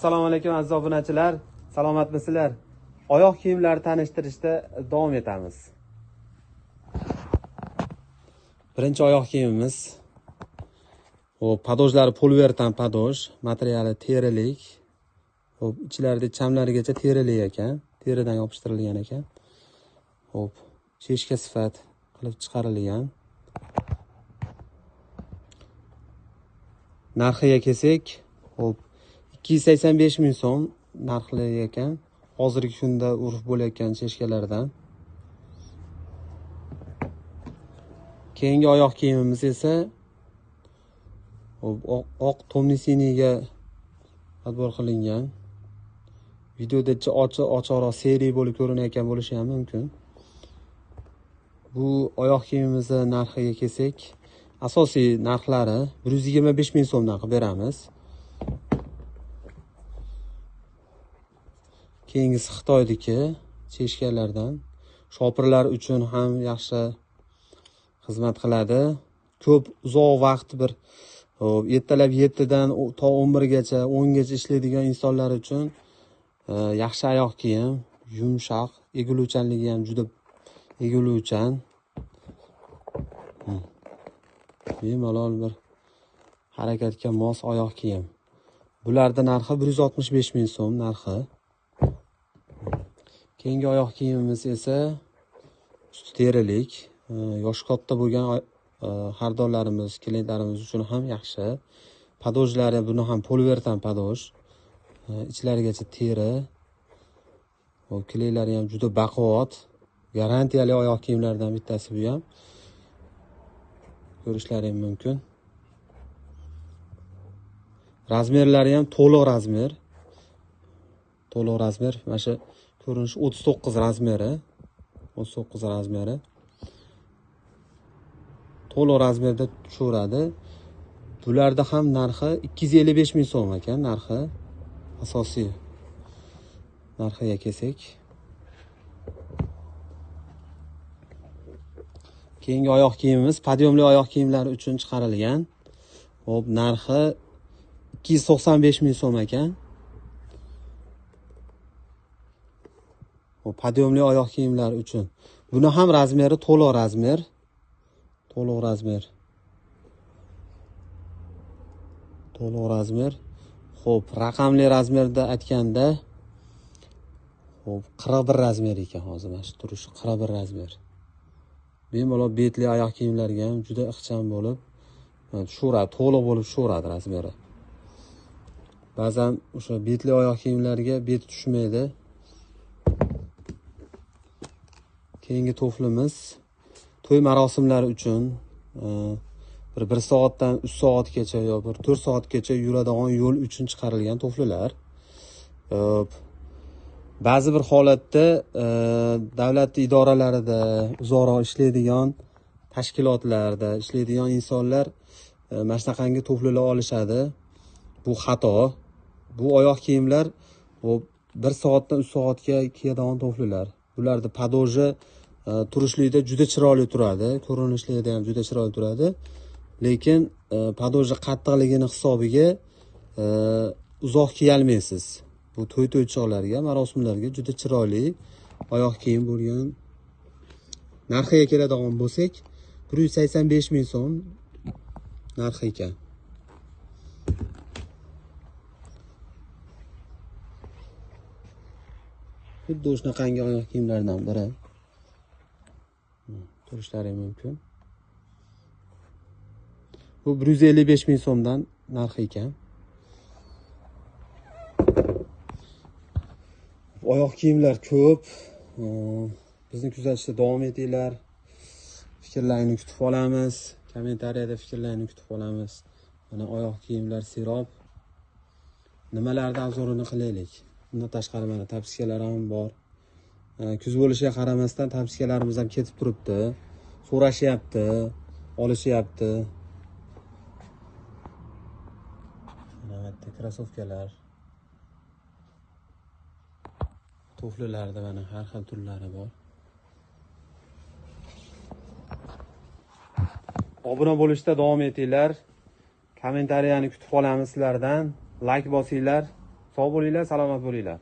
Assalomu alaykum aziz obunachilar, salomatmisizlar? Oyoq kiyimlari tanishtirishda davom etamiz. Birinchi oyoq kiyimimiz. Padojlari poliuretan padoj, materiali terilik. Ichlarida chamlarigacha terilik ekan, teridan yopishtirilgan ekan. Cheshka sifat qilib chiqarilgan. Narxiga kelsak, 285 ming so'm narxli ekan. Hozirgi kunda urf bo'layotgan cheshkalardan. Keyingi oyoq kiyimimiz esa oq tomnisiniga adbor qilingan. Videoda ochiqroq seriya bo'lib ko'rinayotgan bo'lishi ham mumkin. Bu oyoq kiyimimizni narxiga kelsak, asosiy narxlari 125 ming so'mdan qilib beramiz. Keyingisi Xitoydagi cheshkalardan. Shopirlar uchun ham yaxshi xizmat qiladi. Ko'p uzoq vaqt bir ertalab 7 dan to 11 gacha, 10 gacha ishlaydigan insonlar uchun yaxshi oyoq kiyim, yumshoq, egiluvchanligi ham juda egiluvchan. Bemalol bir harakatga mos oyoq kiyim. Bularning narxi 165 ming so'm narxi. Keyingi oyoq kiyimimiz esa usti terilik, yoshi katta bo'lgan xaridorlarimiz, klientlarimiz uchun ham yaxshi. Padojlari buni ham poliuretan padoj. Ichlarigacha teri. Klientlari ham juda baquvvat. Garantiyali oyoq kiyimlardan bittasi bu ham. Ko'rishlaring mumkin. Razmerlari ham to'liq razmer. To'liq razmer. Mana shu ko'rinish 39 razmeri. 39 razmeri. To'liq razmerda tushaveradi. Bularda ham narxi 255 ming so'm ekan narxi. Asosiy narxiga kelsak. Keyingi oyoq kiyimimiz podyomli oyoq kiyimlari uchun chiqarilgan. Narxi 295 ming so'm ekan. Podyomli oyoq kiyimlar uchun. Buni ham razmeri to'liq razmer. To'liq razmer. To'liq razmer. Raqamli razmerda aytganda 41 razmer ekan hozir mana shu turishi 41 razmer. Bemalol betli oyoq kiyimlarga ham juda ixcham bo'lib tushaveradi, to'liq bo'lib tushaveradi razmeri. Ba'zan o'sha betli oyoq kiyimlarga bet tushmaydi. Keyingi tuflimiz to'y marosimlari uchun bir soatdan 3 soatgacha yo bir 4 soatgacha yuradigan yo'l uchun chiqarilgan tuflilar. Ba'zi bir holatda davlat idoralarida uzoqroq ishlaydigan tashkilotlarda ishlaydigan insonlar mana shunaqangi tuflilar olishadi. Bu xato. Bu oyoq kiyimlar 1 soatdan 3 soatga kiyadigan tuflilar. Bularning padoji turishlikda juda chiroyli turadi, ko'rinishlarida ham juda chiroyli turadi. Lekin padoji qattiqligini hisobiga uzoq kiyolmaysiz. Bu to'y-to'ychoqlarga, marosimlarga juda chiroyli oyoq kiyim bo'lgan. Narxiga keladigan bo'lsak, 185 ming so'm narxi ekan. Xuddi shunaqangi oyoq kiyimlardan biri. Ko'rishlaring mumkin. Bu 155 ming so'mdan narxi ekan. Oyoq kiyimlar ko'p. Bizni kuzatishda davom etinglar. Fikrlaringizni kutib olamiz. Kommentariyada fikrlaringizni kutib olamiz. Mana oyoq kiyimlar serob. Nimalardan obzorini qilaylik. Bundan tashqari mana tapskalar ham bor. Kuz bo'lishiga qaramasdan tapskalarimiz ham ketib turibdi. So'rashyapti, olishyapti. Mana krossovkalar. Tuflilarda mana har xil turlari bor. Obuna bo'lishda davom etinglar. Kommentariyani kutib qolamiz sizlardan. Like bosinglar. Sog' bo'linglar, salomat bo'linglar.